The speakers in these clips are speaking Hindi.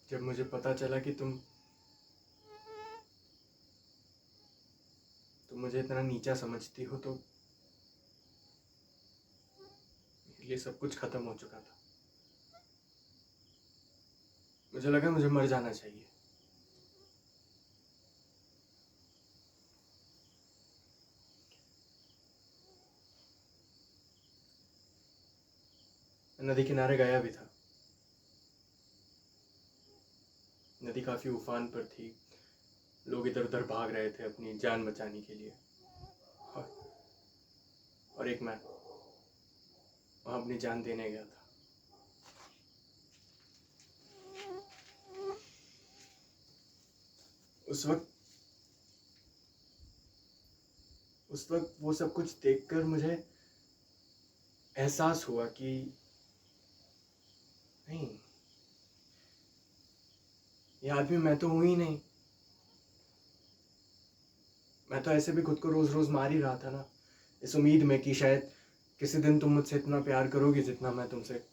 जब मुझे पता चला कि तुम मुझे इतना नीचा समझती हो, तो मेरे लिए सब कुछ खत्म हो चुका था। मुझे लगा मुझे मर जाना चाहिए। मैं नदी किनारे गया भी था। नदी काफ़ी उफान पर थी। लोग इधर उधर भाग रहे थे अपनी जान बचाने के लिए। और, और एक मैं वहाँ अपनी जान देने गया था। उस वक्त वो सब कुछ देखकर मुझे एहसास हुआ कि नहीं, ये आदमी मैं तो हूं ही नहीं। मैं तो ऐसे भी खुद को रोज रोज मार ही रहा था ना, इस उम्मीद में कि शायद किसी दिन तुम मुझसे इतना प्यार करोगी जितना मैं तुमसे।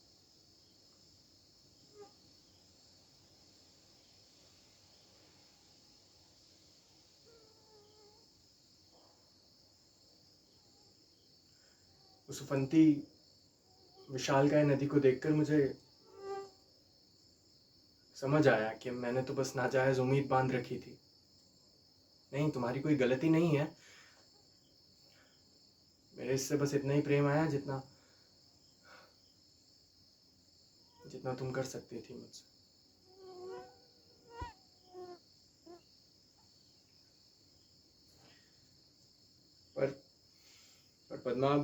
उस उफनती विशालकाय नदी को देखकर मुझे समझ आया कि मैंने तो बस नाजायज उम्मीद बांध रखी थी। नहीं, तुम्हारी कोई गलती नहीं है। मेरे इससे बस इतना ही प्रेम आया जितना जितना तुम कर सकती थी मुझसे। पर पद्मा,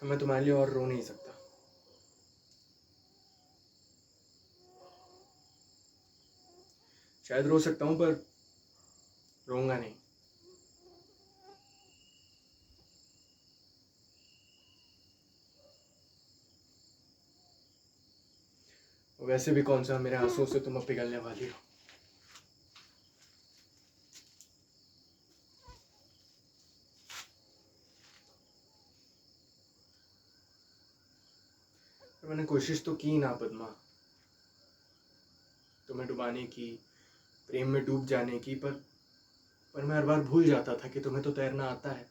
मैं तुम्हारे लिए और रो नहीं सकता। शायद रो सकता हूँ, पर रोऊंगा नहीं। वैसे भी कौन सा मेरे आंसुओं से तुम अब पिघलने वाली हो। मैंने कोशिश तो की ना पद्मा, तुम्हें डुबाने की, प्रेम में डूब जाने की, पर मैं हर बार भूल जाता था कि तुम्हें तो तैरना आता है।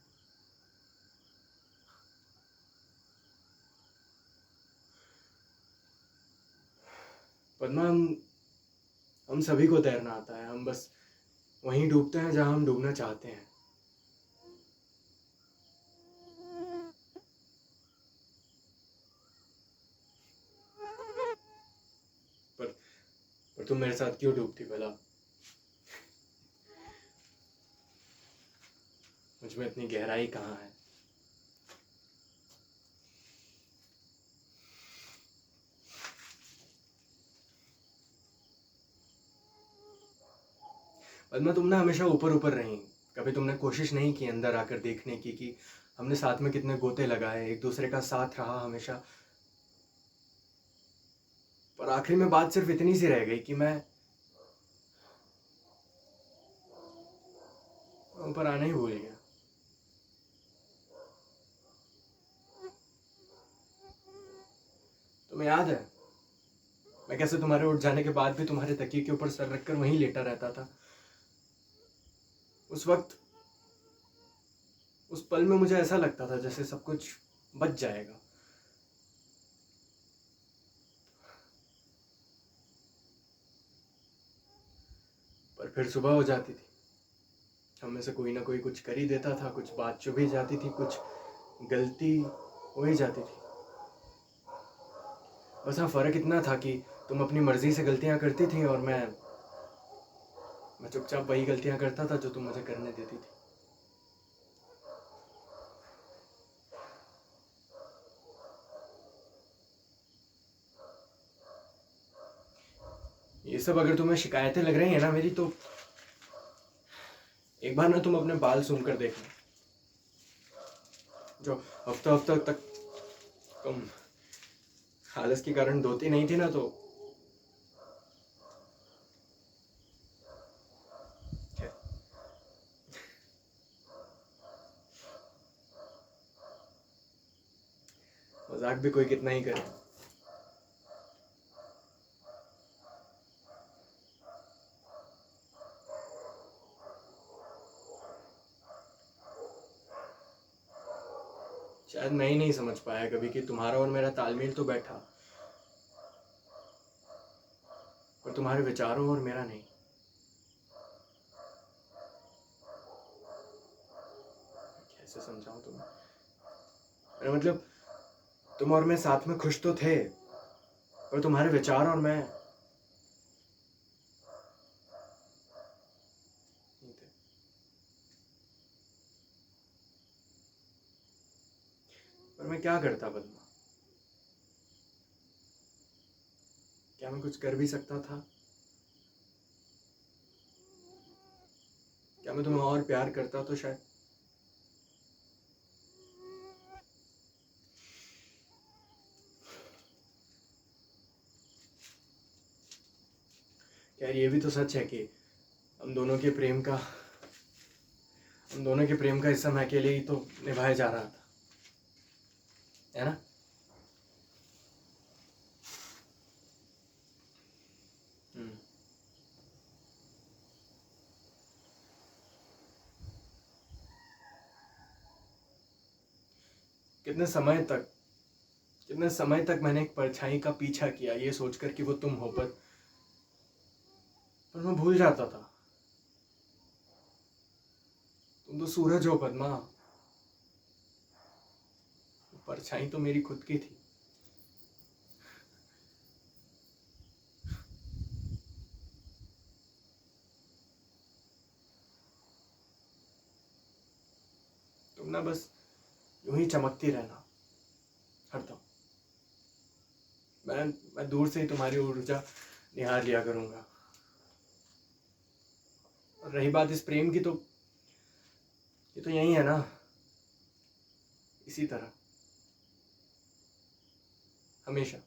पद्मा, हम सभी को तैरना आता है। हम बस वहीं डूबते हैं जहां हम डूबना चाहते हैं। पर तुम मेरे साथ क्यों डूबती भला? मुझ में इतनी गहराई कहाँ है? पद्मा, तुम ना हमेशा ऊपर ऊपर रही। कभी तुमने कोशिश नहीं की अंदर आकर देखने की कि हमने साथ में कितने गोते लगाए, एक दूसरे का साथ रहा हमेशा। पर आखिर में बात सिर्फ इतनी सी रह गई कि मैं ऊपर आना ही भूल गया। तुम्हें याद है मैं कैसे तुम्हारे उठ जाने के बाद भी तुम्हारे तकिए के ऊपर सर रखकर वहीं लेटा रहता था? उस वक्त, उस पल में मुझे ऐसा लगता था जैसे सब कुछ बच जाएगा। पर फिर सुबह हो जाती थी। हम में से कोई ना कोई कुछ कर ही देता था, कुछ बात चुभ ही जाती थी, कुछ गलती हो ही जाती थी। बस हाँ, फर्क इतना था कि तुम अपनी मर्जी से गलतियां करती थी और मैं चुपचाप वही गलतियां करता था जो तुम मुझे करने देती थी। ये सब अगर तुम्हें शिकायतें लग रही है ना मेरी, तो एक बार ना तुम अपने बाल सूंघ कर देखना। जो हफ्ता हफ्ता तक तुम आलस के कारण धोती नहीं थी ना, तो मजाक भी कोई कितना ही करे। शायद मैं ही नहीं समझ पाया कभी कि तुम्हारा और मेरा तालमेल तो बैठा, पर तुम्हारे विचारों और मेरा नहीं। कैसे समझाऊं तुम्हें? मेरा मतलब, तुम और मैं साथ में खुश तो थे, पर तुम्हारे विचार और मैं नहीं थे। पर मैं क्या करता पद्मा? क्या मैं कुछ कर भी सकता था? क्या मैं तुम्हें और प्यार करता तो शायद। यार ये भी तो सच है कि हम दोनों के प्रेम का हम दोनों के प्रेम का हिस्सा मैं अकेले ही तो निभाया जा रहा था, है ना? हम्म। कितने समय तक कितने समय तक मैंने एक परछाई का पीछा किया, ये सोचकर कि वो तुम हो, पर मैं भूल जाता था तुम तो सूरज हो पद्मा। परछाई तो मेरी खुद की थी। तुम ना बस यूं ही चमकती रहना हरदम। मैं दूर से ही तुम्हारी ऊर्जा निहार लिया करूंगा। और रही बात इस प्रेम की, तो ये तो यही है ना, इसी तरह हमेशा।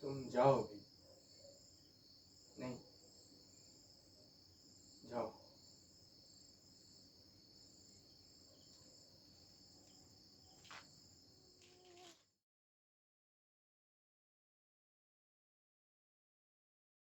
तुम जाओ अभी।